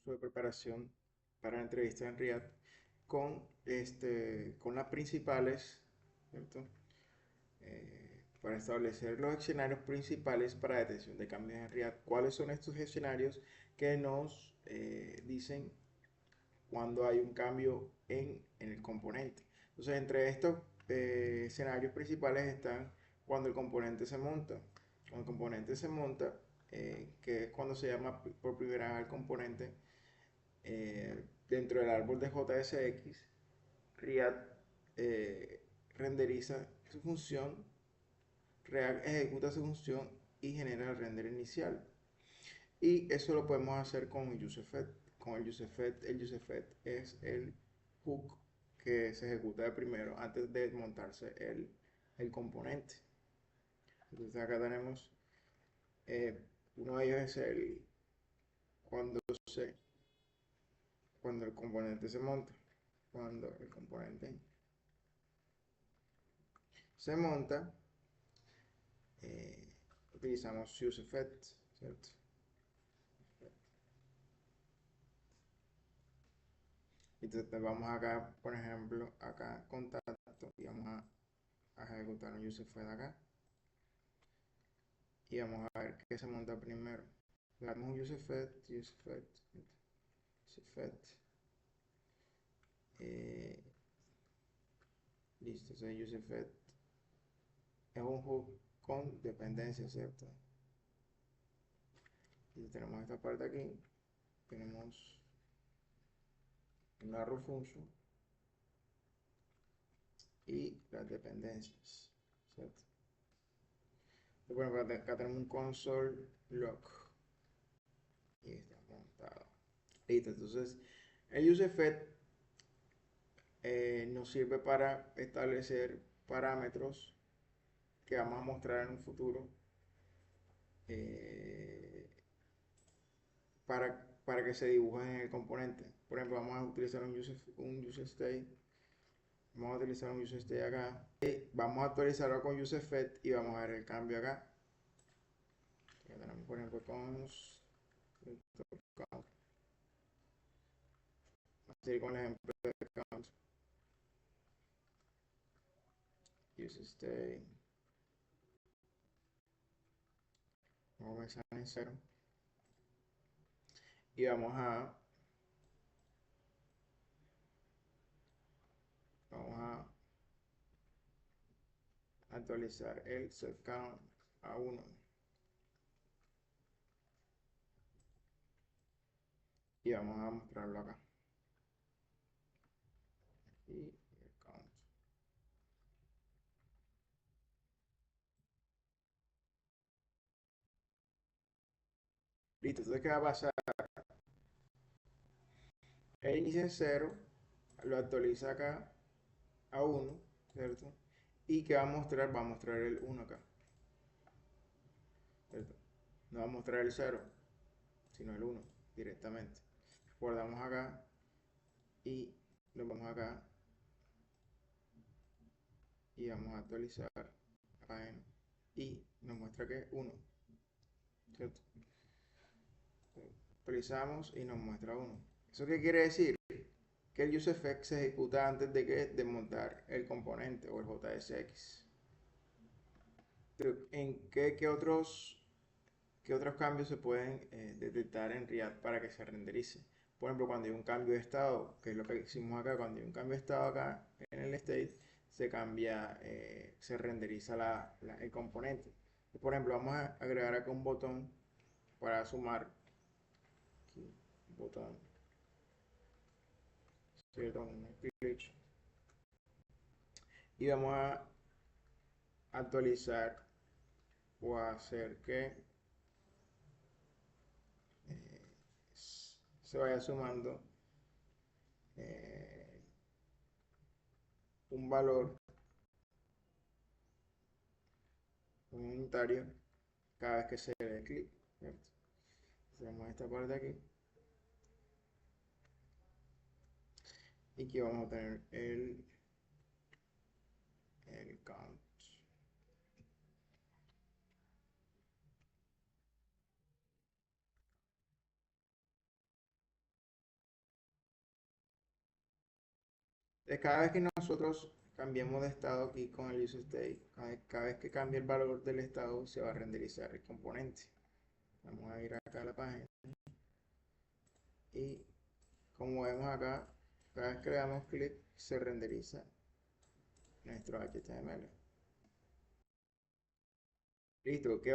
curso de preparación para la entrevista en React con las principales, ¿cierto? Para establecer los escenarios principales para detección de cambios en React. ¿Cuáles son estos escenarios que nos dicen cuando hay un cambio en el componente? Entonces, entre estos escenarios principales están cuando el componente se monta. Cuando el componente se monta, que es cuando se llama por primera vez el componente dentro del árbol de JSX, React renderiza su función, React ejecuta su función y genera el render inicial. Y eso lo podemos hacer con el useEffect. Con el useEffect es el hook que se ejecuta de primero antes de montarse el componente. Entonces acá tenemos uno de ellos es el cuando se cuando el componente se monta. Cuando el componente se monta, eh, utilizamos useEffect, ¿cierto? Entonces vamos acá, por ejemplo, acá contacto y vamos a ejecutar un useEffect acá y vamos a ver qué se monta primero. Le damos un useEffect, eh, listo, ese useEffect es un hook con dependencia, ¿cierto? Y tenemos esta parte aquí, tenemos una row function y las dependencias, ¿cierto? Bueno, acá tenemos un console log y está montado. Listo, entonces el useEffect nos sirve para establecer parámetros que vamos a mostrar en un futuro eh, para que se dibujen en el componente. Por ejemplo, vamos a utilizar un useState. Vamos a utilizar un useState acá. Y vamos a actualizarlo con useEffect y vamos a ver el cambio acá. Ya tenemos, por ejemplo, cons. Count. Vamos a seguir con el ejemplo de count. useState. Vamos a comenzar en 0. Y vamos a actualizar el setCount a 1 y vamos a mostrarlo acá y el count. Listo, entonces ¿qué va a pasar? El inicia en 0, lo actualiza acá a 1, ¿cierto? Y ¿qué va a mostrar? Va a mostrar el 1 acá, ¿cierto? No va a mostrar el 0, sino el 1 directamente. Guardamos acá y lo vamos acá y vamos a actualizar y nos muestra que 1, ¿cierto? Actualizamos y nos muestra 1. ¿Eso qué quiere decir? Que el useEffect se ejecuta antes de montar el componente o el JSX. ¿En qué otros cambios se pueden detectar en React para que se renderice? Por ejemplo, cuando hay un cambio de estado, que es lo que hicimos acá, cuando hay un cambio de estado acá en el state, se renderiza el componente. Por ejemplo, vamos a agregar acá un botón para sumar. Aquí, un botón, ¿cierto? Un glitch. Y vamos a actualizar o a hacer que eh, se vaya sumando eh, un valor unitario cada vez que se dé clic, ¿cierto? Hacemos esta parte aquí y aquí vamos a tener el count. Cada vez que nosotros cambiemos de estado aquí con el useState, cada vez que cambie el valor del estado, se va a renderizar el componente. Vamos a ir acá a la página y como vemos acá, cada vez que le damos clic, se renderiza nuestro HTML. Listo, eh, qué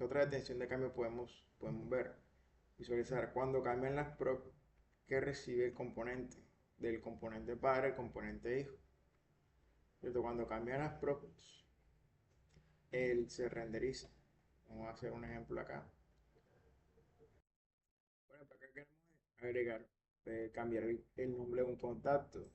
otra detención de cambio podemos ver? Visualizar cuando cambian las props que recibe el componente, del componente padre al componente hijo. ¿Cierto? Cuando cambian las props, él se renderiza. Vamos a hacer un ejemplo acá. Bueno, para acá queremos agregar, cambiar el nombre de un contacto.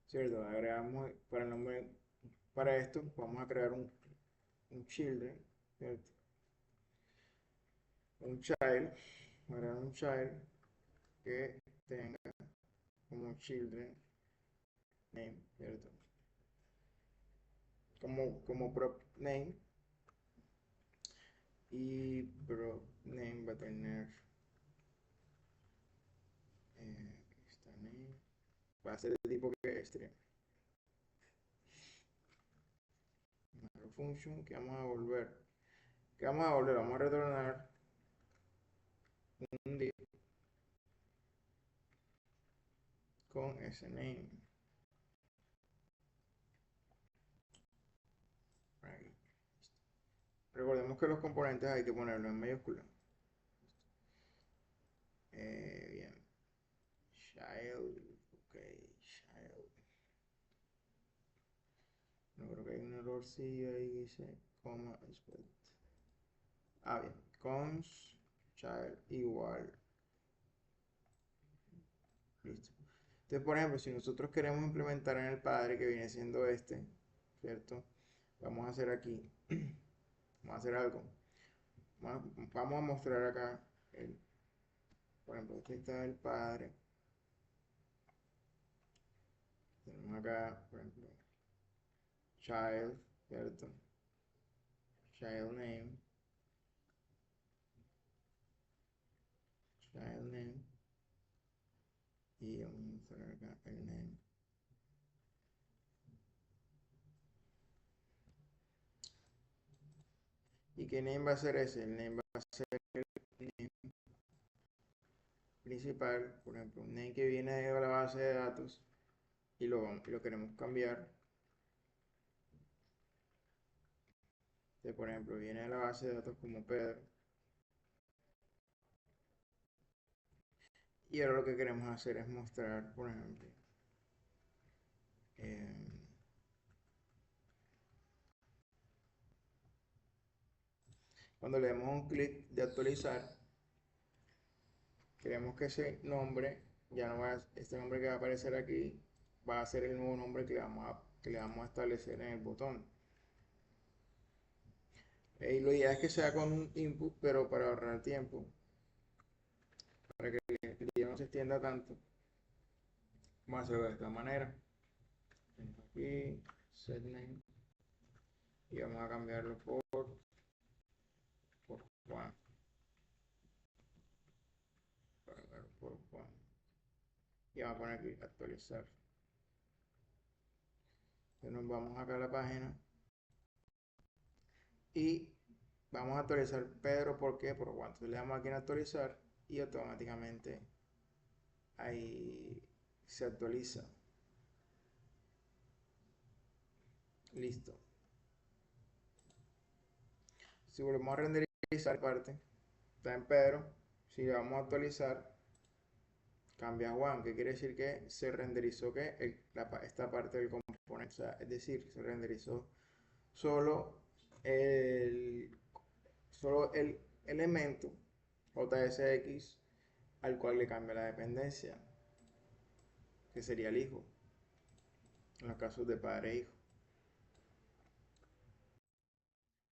¿Cierto? Agregamos para el nombre, para esto vamos a crear un children, ¿cierto? Un child, agregar un child que tenga como children name, ¿cierto? Como prop name, y prop name va a tener esta name, va a ser de tipo que string. Function que vamos a volver, vamos a retornar un div con ese name. Ahí. Recordemos que los componentes hay que ponerlo en mayúscula. Bien. Child, ok, child. No creo que hay un error, sí, ahí dice coma split. Bien, cons child igual. Listo. Entonces, por ejemplo, si nosotros queremos implementar en el padre que viene siendo este, ¿cierto? Vamos a hacer aquí, vamos a hacer algo. Vamos a mostrar acá, por ejemplo, este está el padre. Tenemos acá, por ejemplo, child, ¿cierto? Child name, child name, y vamos a mostrar acá el name. ¿Y qué name va a ser ese? El name va a ser el name principal, por ejemplo, un name que viene de la base de datos y lo queremos cambiar. Entonces, por ejemplo, viene de la base de datos como Pedro. Y ahora lo que queremos hacer es mostrar, por ejemplo, eh, cuando le demos un clic de actualizar, queremos que ese nombre, ya no va este nombre que va a aparecer aquí, va a ser el nuevo nombre que le vamos a establecer en el botón. Y lo ideal es que sea con un input, pero para ahorrar tiempo, para que el día no se extienda tanto, vamos a hacerlo de esta manera. Aquí, set name, y vamos a cambiarlo por Juan. Por Juan. Y vamos a poner aquí actualizar. Entonces nos vamos acá a la página y vamos a actualizar Pedro. ¿Por qué? Por Juan. Entonces le damos aquí en actualizar y automáticamente ahí se actualiza. Listo. Si volvemos a renderizar parte, está en Pedro. Si le vamos a actualizar, cambia a Juan, que quiere decir que se renderizó esta parte del componente. O sea, es decir, se renderizó solo solo el elemento JSX al cual le cambia la dependencia, que sería el hijo, en los casos de padre e hijo.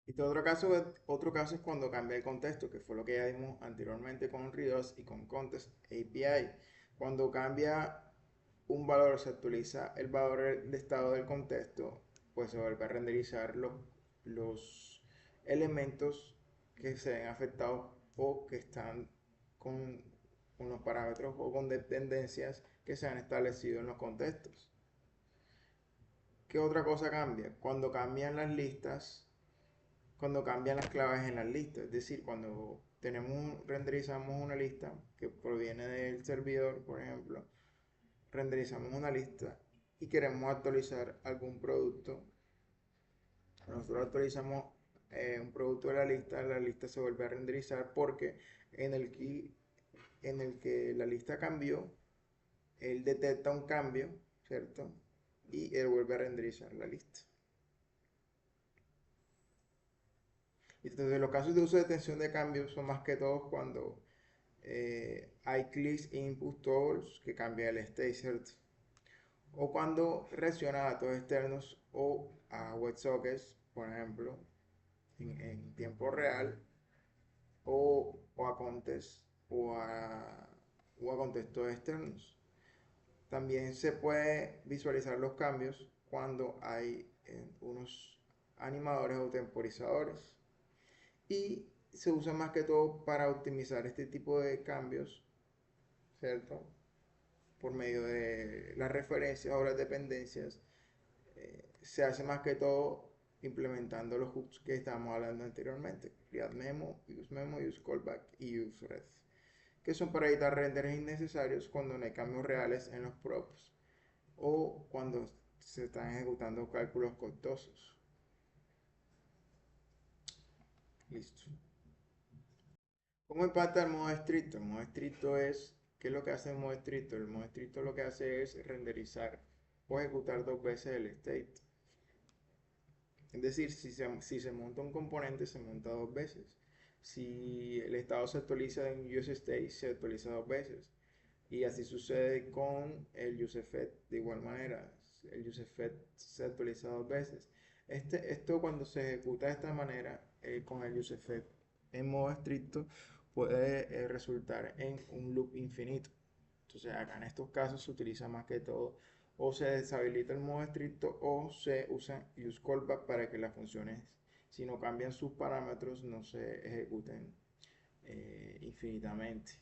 Y otro caso es cuando cambia el contexto, que fue lo que ya vimos anteriormente con RIDOS y con Context API. Cuando cambia un valor, se actualiza el valor de estado del contexto, pues se vuelve a renderizar los elementos que se ven afectados o que están los parámetros o con dependencias que se han establecido en los contextos. ¿Qué otra cosa cambia? Cuando cambian las listas, cuando cambian las claves en las listas, es decir, cuando renderizamos una lista que proviene del servidor, por ejemplo, renderizamos una lista y queremos actualizar algún producto. Nosotros actualizamos un producto de la lista se vuelve a renderizar porque en el que la lista cambió, él detecta un cambio, ¿cierto? Y él vuelve a renderizar la lista. Entonces, los casos de uso de detención de cambios son más que todos cuando hay clics input tools que cambia el state, ¿cierto? O cuando reacciona a datos externos o a WebSockets, por ejemplo, en tiempo real, o a contextos o a contextos externos. También se puede visualizar los cambios cuando hay unos animadores o temporizadores y se usa más que todo para optimizar este tipo de cambios, ¿cierto? Por medio de las referencias o las dependencias, se hace más que todo implementando los hooks que estábamos hablando anteriormente: create memo, use callback y use red, que son para evitar renders innecesarios cuando no hay cambios reales en los props o cuando se están ejecutando cálculos costosos. Listo. ¿Cómo impacta el modo estricto? El modo estricto es, ¿qué es lo que hace el modo estricto? El modo estricto lo que hace es renderizar o ejecutar dos veces el state. Es decir, si se monta un componente, se monta dos veces. Si el estado se actualiza en useState, se actualiza dos veces. Y así sucede con el useFet. De igual manera, el useFet se actualiza dos veces. Esto cuando se ejecuta de esta manera, con el useFet en modo estricto, puede resultar en un loop infinito. Entonces acá en estos casos se utiliza más que todo o se deshabilita el modo estricto o se usa use callback para que las funciones, si no cambian sus parámetros, no se ejecuten infinitamente.